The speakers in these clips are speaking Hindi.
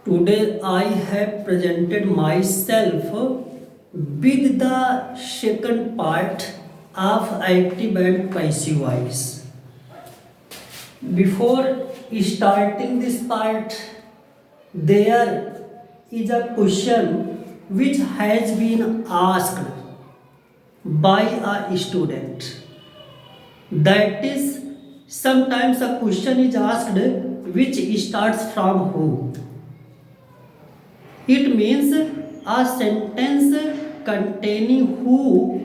Today I have presented myself with the second part of active and passive voice. Before starting this part, there is a question which has been asked by a student. That is, sometimes a question is asked which starts from who. It means a sentence containing who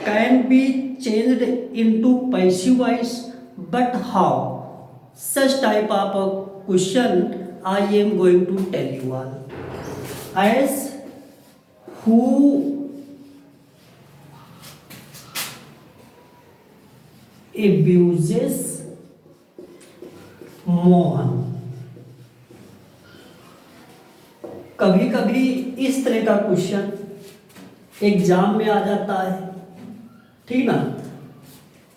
can be changed into passive voice, but how? Such type of a question I am going to tell you all. As who abuses Mohan. कभी कभी इस तरह का क्वेश्चन एग्जाम में आ जाता है, ठीक ना,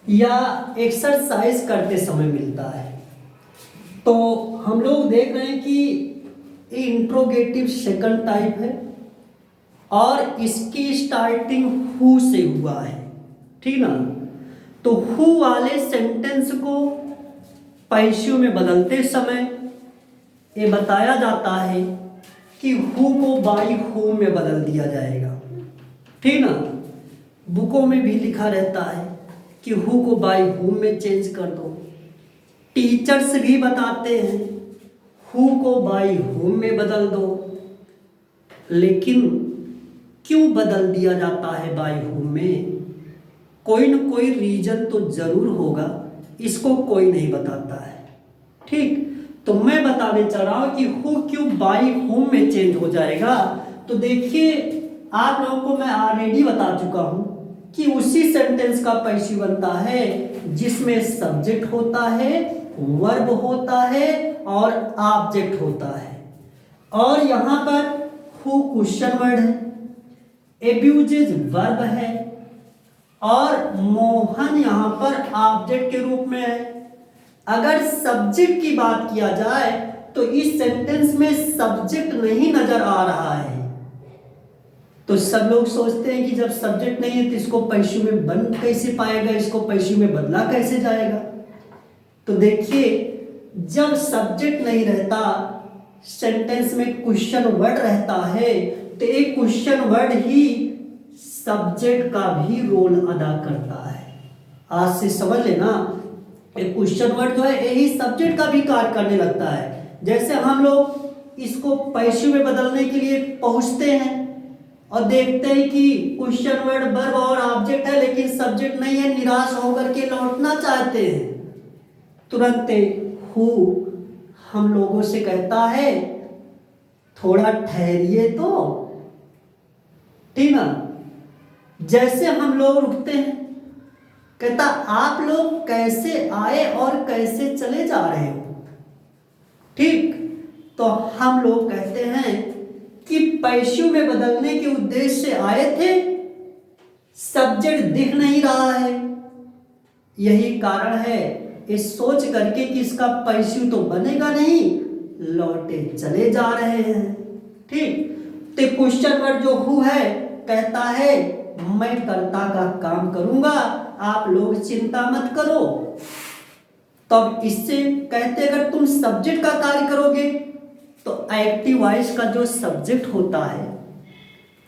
या एक्सरसाइज करते समय मिलता है। तो हम लोग देख रहे हैं कि ये इंट्रोगेटिव सेकंड टाइप है और इसकी स्टार्टिंग हु से हुआ है, ठीक ना। तो हु वाले सेंटेंस को पैसिव में बदलते समय ये बताया जाता है कि हु को बाई हु में बदल दिया जाएगा, ठीक ना। बुकों में भी लिखा रहता है कि हु को बाई हु में चेंज कर दो। टीचर्स भी बताते हैं हु को बाई हु में बदल दो। लेकिन क्यों बदल दिया जाता है बाई हु में? कोई न कोई रीजन तो जरूर होगा, इसको कोई नहीं बताता है, ठीक। तो मैं बताने चाह रहा हूं कि हु क्यों बाई हुम में चेंज हो जाएगा। तो देखिए, आप लोगों को मैं ऑलरेडी बता चुका हूं कि उसी सेंटेंस का पैसिव बनता है जिसमें सब्जेक्ट होता है, वर्ब होता है और ऑब्जेक्ट होता है। और यहां पर हु क्वेश्चन वर्ड है, एब्यूजेज वर्ब है और मोहन यहां पर ऑब्जेक्ट के रूप में है। अगर सब्जेक्ट की बात किया जाए तो इस सेंटेंस में सब्जेक्ट नहीं नजर आ रहा है। तो सब लोग सोचते हैं कि जब सब्जेक्ट नहीं है तो इसको पैसिव में बन कैसे पाएगा, इसको पैसिव में बदला कैसे जाएगा। तो देखिए, जब सब्जेक्ट नहीं रहता, सेंटेंस में क्वेश्चन वर्ड रहता है, तो एक क्वेश्चन वर्ड ही सब्जेक्ट का भी रोल अदा करता है। आज से समझ लेना, एक क्वेश्चन वर्ड जो है यही सब्जेक्ट का भी कार्य करने लगता है। जैसे हम लोग इसको पैसिव में बदलने के लिए पहुंचते हैं और देखते हैं कि क्वेश्चन वर्ड वर्ब और ऑब्जेक्ट है लेकिन सब्जेक्ट नहीं है, निराश होकर के लौटना चाहते हैं। तुरंत हु हम लोगों से कहता है थोड़ा ठहरिए तो, ठीक ना। जैसे हम लोग रुकते हैं, कहता आप लोग कैसे आए और कैसे चले जा रहे हो, ठीक। तो हम लोग कहते हैं कि पैसिव में बदलने के उद्देश्य से आए थे, सब्जेक्ट दिख नहीं रहा है। यही कारण है इस सोच करके कि इसका पैसिव तो बनेगा नहीं, लौटे चले जा रहे हैं, ठीक। तो क्वेश्चन वर्ड जो हु है कहता है मैं कर्ता का काम करूंगा, आप लोग चिंता मत करो। तब इससे कहते अगर तुम सब्जेक्ट का कार्य करोगे तो एक्टिव वॉइस का जो सब्जेक्ट होता है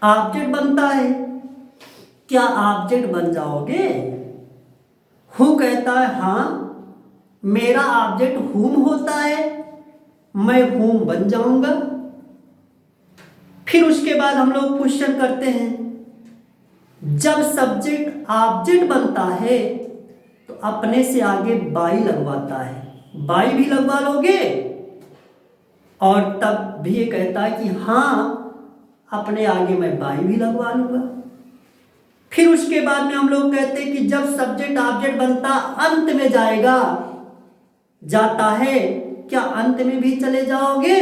ऑब्जेक्ट बनता है। क्या ऑब्जेक्ट बन जाओगे? हु कहता है हाँ, मेरा ऑब्जेक्ट हुम होता है, मैं हुम बन जाऊंगा। फिर उसके बाद हम लोग क्वेश्चन करते हैं, जब सब्जेक्ट ऑब्जेक्ट बनता है तो अपने से आगे बाई लगवाता है। बाई भी लगवा लोगे और तब भी ये कहता है कि हाँ, अपने आगे मैं बाई भी लगवा लूंगा। फिर उसके बाद में हम लोग कहते हैं कि जब सब्जेक्ट ऑब्जेक्ट बनता अंत में जाता है, क्या अंत में भी चले जाओगे?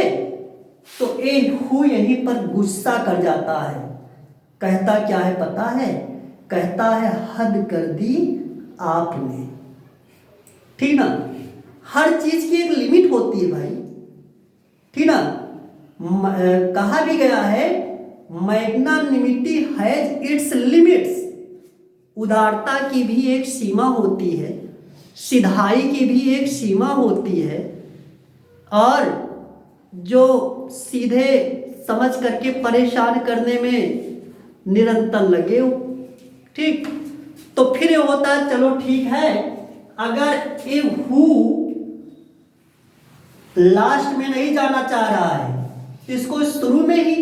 तो ए हु यहीं पर गुस्सा कर जाता है। कहता क्या है पता है? कहता है हद कर दी आपने, ठीक ना। हर चीज की एक लिमिट होती है भाई, ठीक ना। कहा भी गया है मैग्नानिमिटी हैज इट्स लिमिट्स, उदारता की भी एक सीमा होती है, सिधाई की भी एक सीमा होती है, और जो सीधे समझ करके परेशान करने में निरंतर लगे हो। ठीक, तो फिर ये होता है, चलो ठीक है, अगर ए हु लास्ट में नहीं जाना चाह रहा है इसको शुरू में ही,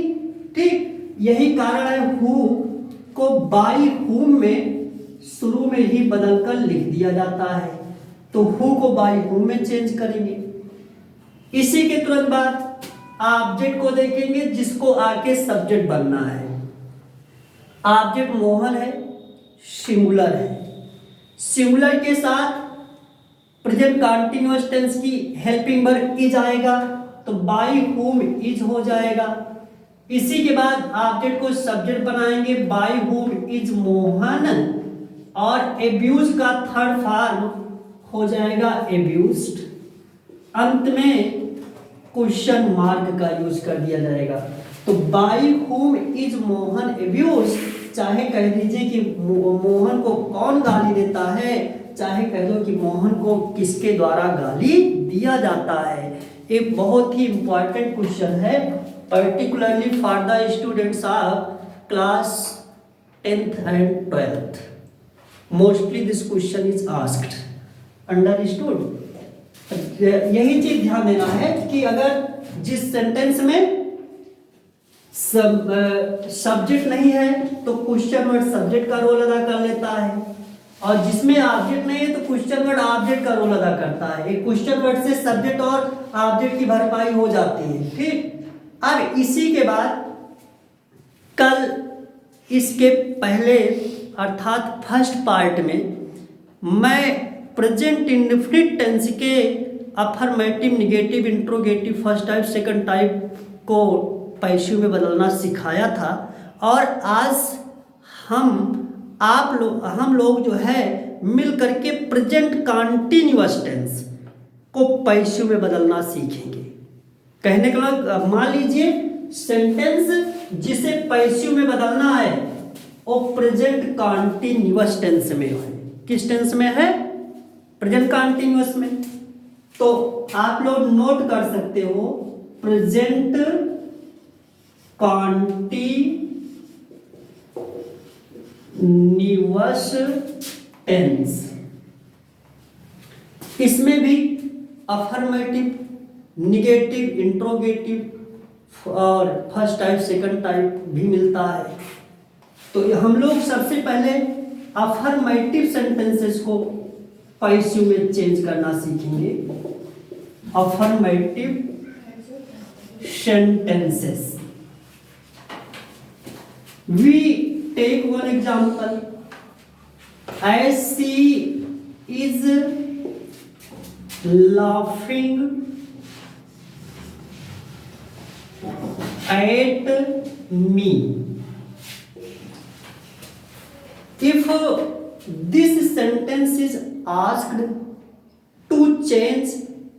ठीक, यही कारण है हु को बाई हुम में शुरू में ही बदलकर लिख दिया जाता है, तो हु को बाई हुम में चेंज करेंगे। इसी के तुरंत बाद ऑब्जेक्ट को देखेंगे जिसको आके सब्जेक्ट बनना है। ऑब्जेक्ट मोहन है, सिंगुलर है, सिंगुलर के साथ प्रेजेंट कंटीन्यूअस टेंस की हेल्पिंग वर्ब इज आएगा, तो बाई हुम इज हो जाएगा। इसी के बाद ऑब्जेक्ट को सब्जेक्ट बनाएंगे, बाई हुम इज मोहन, और एब्यूज का थर्ड फॉर्म हो जाएगा एब्यूज्ड। अंत में क्वेश्चन मार्क का यूज कर दिया जाएगा, तो बाई हुम इज मोहन एब्यूज, चाहे कह दीजिए कि मोहन को कौन गाली देता है, चाहे कह दो कि मोहन को किसके द्वारा गाली दिया जाता है। एक बहुत ही इंपॉर्टेंट क्वेश्चन है, particularly for the students of class 10th and 12th. Mostly this question is asked. Understood? यही चीज ध्यान देना है कि अगर जिस सेंटेंस में सब्जेक्ट नहीं है तो क्वेश्चन वर्ड सब्जेक्ट का रोल अदा कर लेता है, और जिसमें ऑब्जेक्ट नहीं है तो क्वेश्चन वर्ड ऑब्जेक्ट का रोल अदा करता है। एक क्वेश्चन वर्ड से सब्जेक्ट और ऑब्जेक्ट की भरपाई हो जाती है। ठीक, अब इसी के बाद कल इसके पहले अर्थात फर्स्ट पार्ट में मैं प्रेजेंट इंडेफिनिट टेंस के affirmative, negative, interrogative, first type, second type को पैसिव में बदलना सिखाया था, और आज हम लोग जो है मिल करके प्रेजेंट कंटीन्यूअस टेंस को पैसिव में बदलना सीखेंगे। कहने का मतलब, मान लीजिए सेंटेंस जिसे पैसिव में बदलना है वो प्रेजेंट कंटीन्यूअस टेंस में है। किस टेंस में है? प्रेजेंट कंटीन्यूअस में। तो आप लोग नोट कर सकते हो प्रेजेंट कंटीन्यूअस टेंस, इसमें भी अफर्मेटिव, निगेटिव, इंट्रोगेटिव और फर्स्ट टाइप, सेकंड टाइप भी मिलता है। तो हम लोग सबसे पहले अफर्मेटिव सेंटेंसेस को पैसिव में चेंज करना सीखेंगे। Affirmative sentences, we take one example, as she is laughing at me. If this sentence is asked to change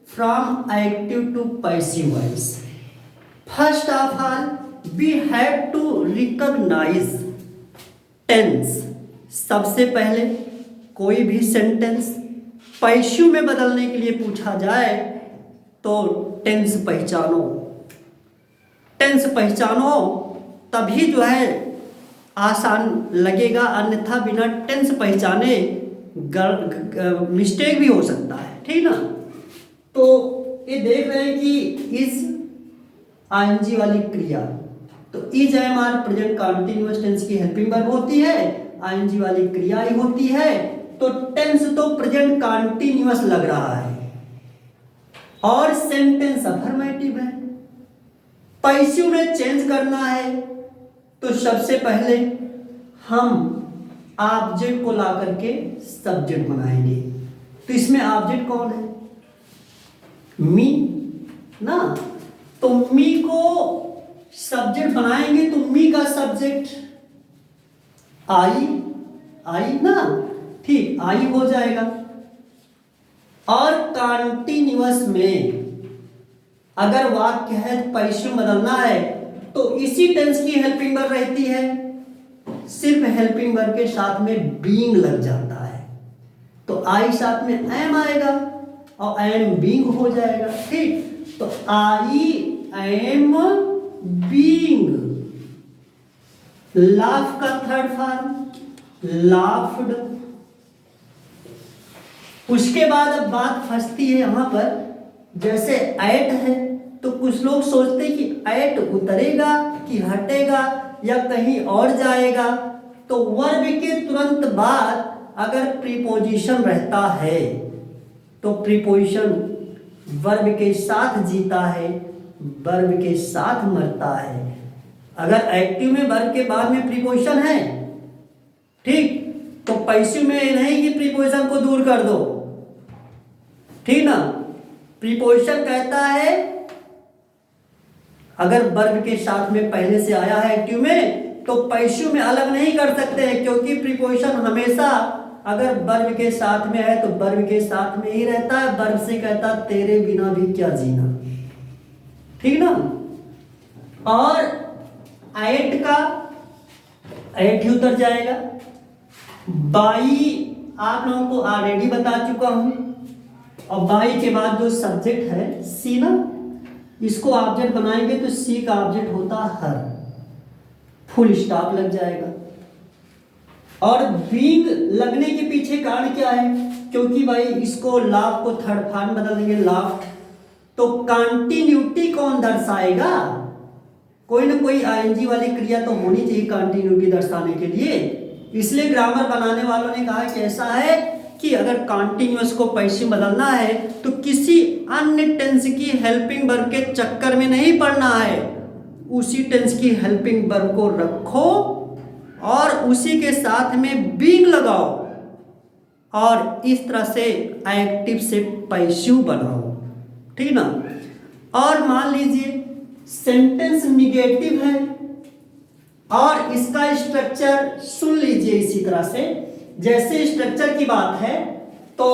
from active to passive voice, first of all we have to recognize tense। सबसे पहले कोई भी सेंटेंस पैसिव में बदलने के लिए पूछा जाए तो टेंस पहचानो। टेंस पहचानो तभी जो है आसान लगेगा, अन्यथा बिना टेंस पहचाने मिस्टेक भी हो सकता है। ठीक ना? तो ये देख रहे हैं कि इस आईएनजी वाली क्रिया, तो इज है हमारे प्रेजेंट कंटीन्यूअस टेंस की हेल्पिंग वर्ब होती है, आईएनजी वाली क्रिया ही होती है, तो टेंस तो प्रेजेंट कंटीन्यूअस लग रहा है और सेंटेंस अफर्मेटिव है। पैसिव में चेंज करना है तो सबसे पहले हम ऑब्जेक्ट को ला करके सब्जेक्ट बनाएंगे। तो इसमें ऑब्जेक्ट कौन है? मी ना, तो मी को सब्जेक्ट बनाएंगे तो मी का सब्जेक्ट आई ना, ठीक, आई हो जाएगा। और कंटीन्यूअस में अगर वाक्य है पैसिव बदलना है तो इसी टेंस की हेल्पिंग वर्ब रहती है, सिर्फ हेल्पिंग वर्ब के साथ में बीइंग लग जाता है, तो आई साथ में एम आएगा और एम बीइंग हो जाएगा। ठीक, तो आई एम बीइंग। लाफ का थर्ड फॉर्म लाफ्ड। उसके बाद अब बात फंसती है यहां पर, जैसे एट है तो कुछ लोग सोचते हैं कि एट उतरेगा कि हटेगा या कहीं और जाएगा। तो वर्ब के तुरंत बाद अगर प्रीपोजिशन रहता है तो प्रीपोजिशन वर्ब के साथ जीता है, वर्ब के साथ मरता है। अगर एक्टिव में वर्ब के बाद में प्रीपोजिशन है, ठीक, तो पैसिव में नहीं कि प्रीपोजिशन को दूर कर दो, ठीक ना। प्रीपोजिशन कहता है अगर वर्ब के साथ में पहले से आया है एक्टिव में तो पैसिव में अलग नहीं कर सकते हैं, क्योंकि प्रीपोजिशन हमेशा अगर वर्ब के साथ में है तो वर्ब के साथ में ही रहता है। वर्ब से कहता तेरे बिना भी क्या जीना, ठीक ना। और एट का एट ही उतर जाएगा। बाई आप लोगों को ऑलरेडी बता चुका हूं, और बाई के बाद जो सब्जेक्ट है सी ना, इसको ऑब्जेक्ट बनाएंगे तो सी का ऑब्जेक्ट होता हर, फुल स्टॉप लग जाएगा। और बीइंग लगने के पीछे कारण क्या है, क्योंकि भाई इसको लाफ को थर्ड फॉर्म बदल देंगे लाफ, तो कंटिन्यूटी कौन दर्शाएगा, कोई ना कोई आईएनजी वाली क्रिया तो होनी चाहिए कंटिन्यूटी दर्शाने के लिए। इसलिए ग्रामर बनाने वालों ने कहा कि ऐसा है कि अगर कंटिन्यूअस को पैसिव बदलना है तो किसी अन्य टेंस की हेल्पिंग वर्ब के चक्कर में नहीं पड़ना है, उसी टेंस की हेल्पिंग वर्ब को रखो और उसी के साथ में बीइंग लगाओ और इस तरह से एक्टिव से पैसिव बनाओ, ठीक ना। और मान लीजिए सेंटेंस निगेटिव है और इसका स्ट्रक्चर सुन लीजिए इसी तरह से। जैसे स्ट्रक्चर की बात है तो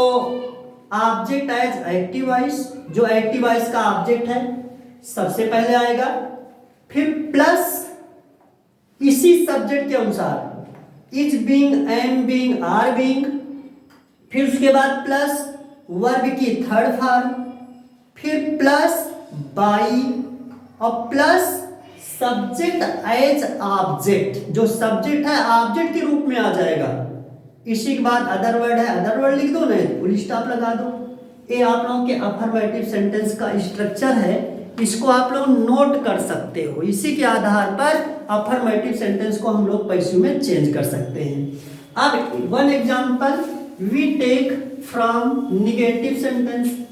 ऑब्जेक्ट एज एक्टिव वॉइस, जो एक्टिव वॉइस का ऑब्जेक्ट है सबसे पहले आएगा, फिर प्लस इसी सब्जेक्ट के अनुसार is being, am being, are being, फिर उसके बाद प्लस वर्ब की थर्ड फॉर्म, फिर प्लस बाई और प्लस सब्जेक्ट एज ऑब्जेक्ट, जो सब्जेक्ट है ऑब्जेक्ट के रूप में आ जाएगा। इसी के बाद अदर वर्ड है, अदर वर्ड लिख दो ना, फुल स्टॉप लगा दो। ये आप लोगों के अफर्मेटिव सेंटेंस का स्ट्रक्चर है, इसको आप लोग नोट कर सकते हो। इसी के आधार पर अफर्मेटिव सेंटेंस को हम लोग पैसिव में चेंज कर सकते हैं। अब one example we take from negative sentence.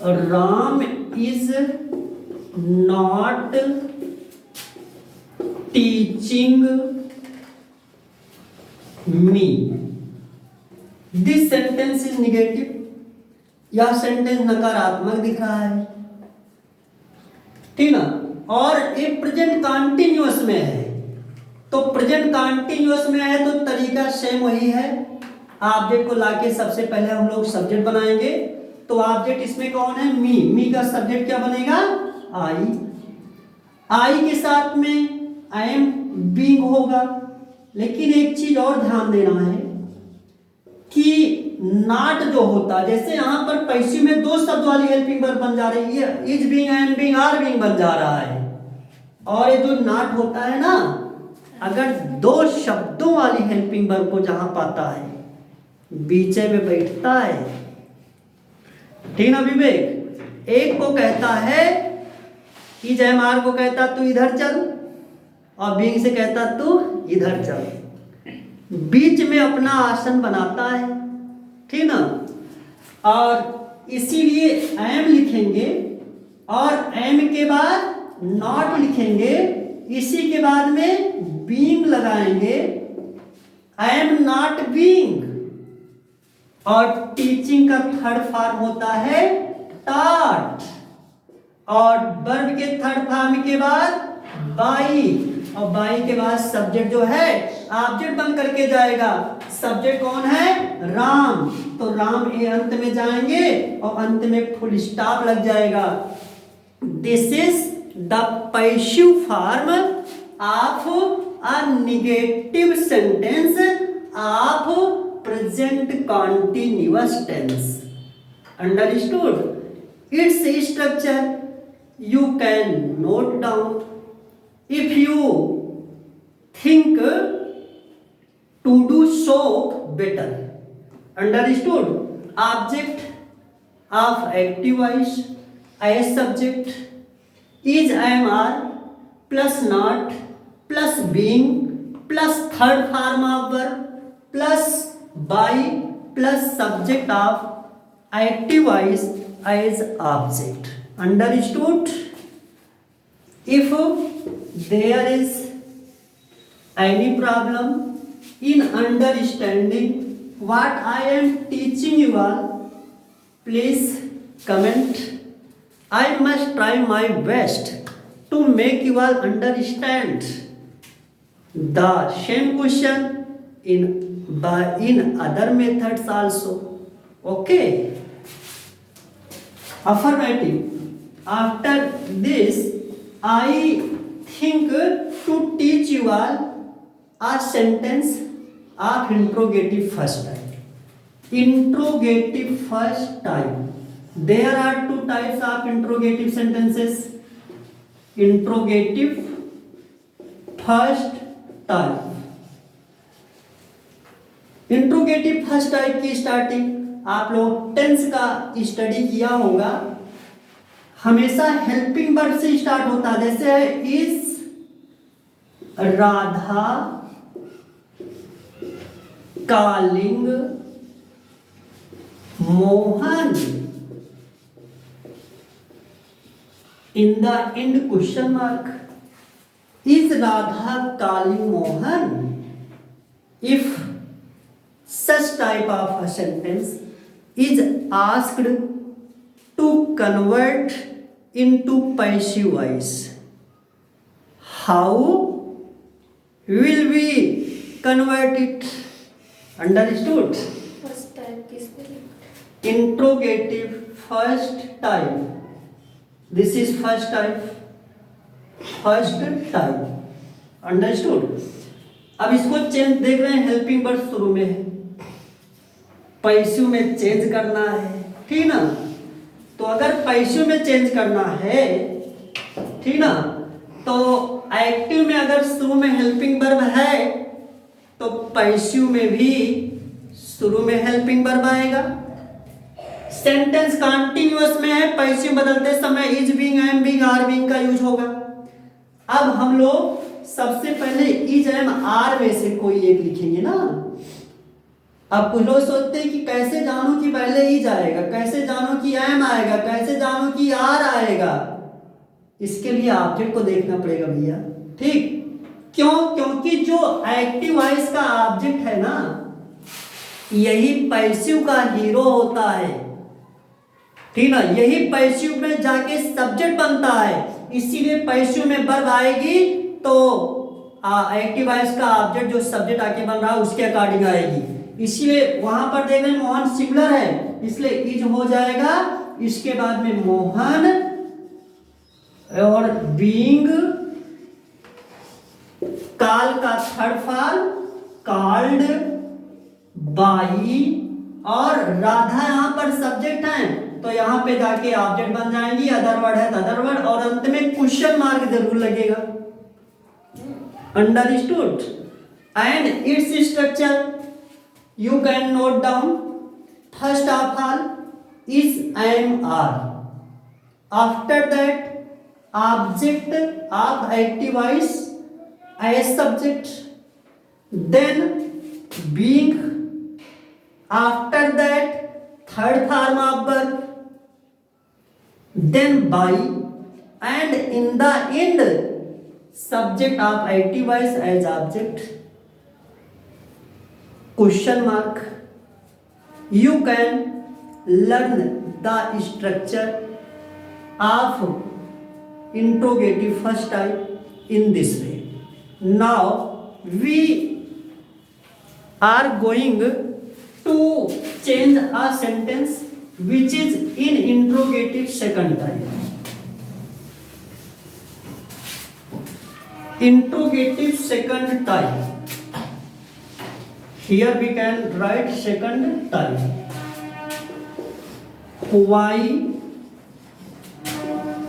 Ram is not teaching me. This sentence is negative. यह सेंटेंस नकारात्मक दिख रहा है, ठीक ना। और ये प्रेजेंट कंटिन्यूअस में है, तो प्रेजेंट कंटिन्यूअस में है तो तरीका सेम वही है। ऑब्जेक्ट को लाके सबसे पहले हम लोग सब्जेक्ट बनाएंगे, तो ऑब्जेक्ट इसमें कौन है, मी। मी का सब्जेक्ट क्या बनेगा, आई। आई के साथ में आई एम बीइंग होगा। लेकिन एक चीज और ध्यान देना है कि नॉट जो होता है, जैसे यहां पर पैसिव में दो शब्द वाली हेल्पिंग वर्ब बन जा रही है, is being, I am being, are being बन जा रहा है। और ये जो नॉट होता है ना, अगर दो शब्दों वाली हेल्पिंग वर्ब को जहां पाता है बीच में बैठता है, ठीक ना विवेक। एक को कहता है इज एम, आर को कहता तू इधर चल, और बीइंग से कहता तू इधर चल, बीच में अपना आसन बनाता है, ठीक ना। और इसीलिए एम लिखेंगे और एम के बाद नॉट लिखेंगे, इसी के बाद में बीइंग लगाएंगे, आई एम नॉट बीइंग। और टीचिंग का थर्ड फॉर्म होता है टॉट, और वर्ब के थर्ड फॉर्म के बाद बाई, और बाई के बाद सब्जेक्ट जो है ऑब्जेक्ट बन करके जाएगा। सब्जेक्ट कौन है? राम। तो राम ए अंत में जाएंगे और अंत में फुल स्टॉप लग जाएगा। This is the passive form of a negative sentence of present continuous tense. Understood? It's structure you can note down if you think to do so better. Understood? Object of active voice as subject is am are plus not plus being plus third form of verb plus by plus subject of active voice as object. Understood? If there is any problem in understanding what I am teaching you all, please comment. I must try my best to make you all understand the same question in other methods also. Okay? Affirmative. After this, I think to teach you all a sentence of interrogative first type. Interrogative first type. There are two types of interrogative sentences. Interrogative first type. Interrogative first type की स्टार्टिंग आप लोग टेंस का स्टडी किया होगा, हमेशा हेल्पिंग वर्ब से स्टार्ट होता है। जैसे है is Radha calling Mohan, in the end question mark, is Radha calling Mohan. If such type of a sentence is asked to convert into passive voice, how will we convert it? Understood? First type की spelling, Interrogative first type. This is first type. First type. Understood? अब इसको चेंज देख रहे हैं, हेल्पिंग वर्ब शुरू में है, पैसिव में चेंज करना है, ठीक ना। तो अगर पैसिव में चेंज करना है, ठीक ना, तो एक्टिव में अगर शुरू में हेल्पिंग वर्ब है तो पैसिव में भी शुरू में हेल्पिंग वर्ब आएगा। सेंटेंस कंटीन्यूअस में है, पैसिव बदलते समय is being, am being, are being का यूज होगा। अब हम लोग सबसे पहले इज एम आर में से कोई एक लिखेंगे ना। अब कुछ लोग सोचते हैं कि कैसे जानो कि पहले इज आएगा, कैसे जानो कि एम आएगा, कैसे जानो कि आर आएगा। इसके लिए ऑब्जेक्ट को देखना पड़ेगा भैया, ठीक। क्यों? क्योंकि जो एक्टिव वॉइस का ऑब्जेक्ट है ना, यही पैसिव का हीरो होता है, ठीक ना। यही पैसिव में जाके सब्जेक्ट बनता है, इसीलिए पैसिव में वर्ब आएगी तो एक्टिव वॉइस का ऑब्जेक्ट जो सब्जेक्ट आके बन रहा है उसके अकॉर्डिंग आएगी। इसीलिए वहां पर देख रहे हैं मोहन सिंगुलर है, इसलिए इज हो जाएगा। इसके बाद में मोहन और बीइंग, काल का थर्ड फॉर्म कॉल्ड, बाई और राधा यहाँ पर सब्जेक्ट है, तो यहाँ पे जाके ऑब्जेक्ट बन जाएंगी। अदर वर्ड है तो अदर वर्ड, और अंत में क्वेश्चन मार्क जरूर लगेगा। Understood? And its structure you can note down. First of all is am are. After that object of active voice as subject, then being, after that third form of verb, then by, and in the end subject of active voice as object, question mark. You can learn the structure of interrogative first type in this way. Now we are going to change a sentence which is in interrogative second type. Interrogative second type. Here we can write second type. Why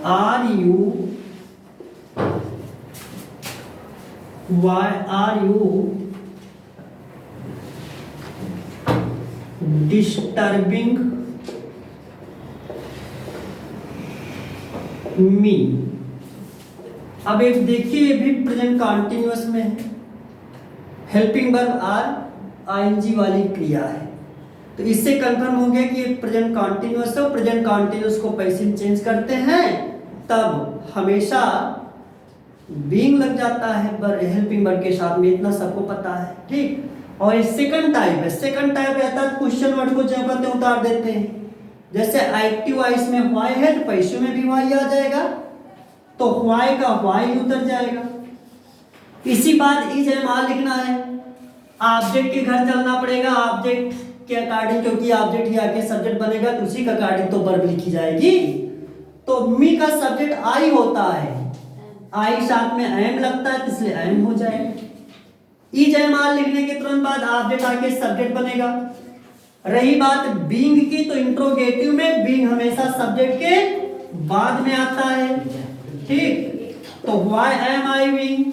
are you disturbing me? अब एक देखिए, ये भी प्रेजेंट कॉन्टिन्यूअस में है। हेल्पिंग वर्ब आर आईएनजी वाली क्रिया है, तो इससे कंफर्म हो गया कि ये प्रेजेंट कॉन्टिन्यूअस है। प्रेजेंट कॉन्टिन्यूअस को पैसिव चेंज करते हैं तब हमेशा बीइंग लग जाता है हेल्पिंग वर्ब के साथ में, इतना सबको पता है, ठीक। और ये सेकंड टाइप है। सेकंड टाइप रहता है क्वेश्चन वर्ड को जो कहते हैं उतार देते हैं। जैसे एक्टिव वॉइस में व्हाई है तो पैसिव में भी व्हाई आ जाएगा, तो व्हाई का व्हाई उतर जाएगा। इसी बात इज एम आर लिखना है, ऑब्जेक्ट के घर चलना पड़ेगा, ऑब्जेक्ट के अकॉर्डिंग, क्योंकि ऑब्जेक्ट ही आके सब्जेक्ट बनेगा तो उसी के अकॉर्डिंग तो वर्ब लिखी जाएगी। तो मी का सब्जेक्ट आई होता है, आई साथ में एम लगता है तो इसलिए एम हो जाएगा। इज एम आर लिखने के तुरंत बाद ऑब्जेक्ट आके सब्जेक्ट बनेगा। रही बात बीइंग की, तो इंट्रोगेटिव में बीइंग हमेशा सब्जेक्ट के बाद में आता है, ठीक। तो why am I being,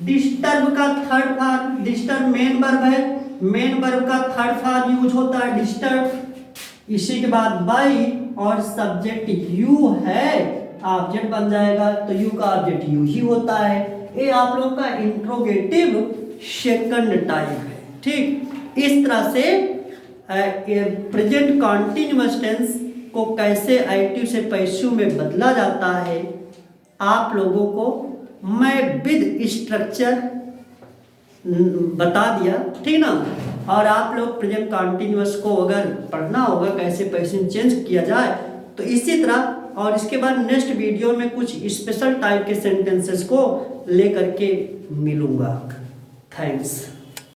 disturb का third form, disturb main verb है, मेन वर्ब का थर्ड फॉर्म यूज होता है डिस्टर्ब। इसी के बाद बाई और सब्जेक्ट यू है, ऑब्जेक्ट बन जाएगा, तो यू का ऑब्जेक्ट यू ही होता है। ये आप लोगों का इंट्रोगेटिव सेकंड टाइप है, ठीक। इस तरह से प्रेजेंट कॉन्टिन्यूअस टेंस को कैसे एक्टिव से पैसिव में बदला जाता है आप लोगों को मैं विद स्ट्रक्चर बता दिया, ठीक ना। और आप लोग प्रेजेंट कॉन्टिन्यूअस को अगर पढ़ना होगा कैसे पैसिव चेंज किया जाए तो इसी तरह, और इसके बाद नेक्स्ट वीडियो में कुछ स्पेशल टाइप के सेंटेंसेस को लेकर के मिलूंगा। थैंक्स।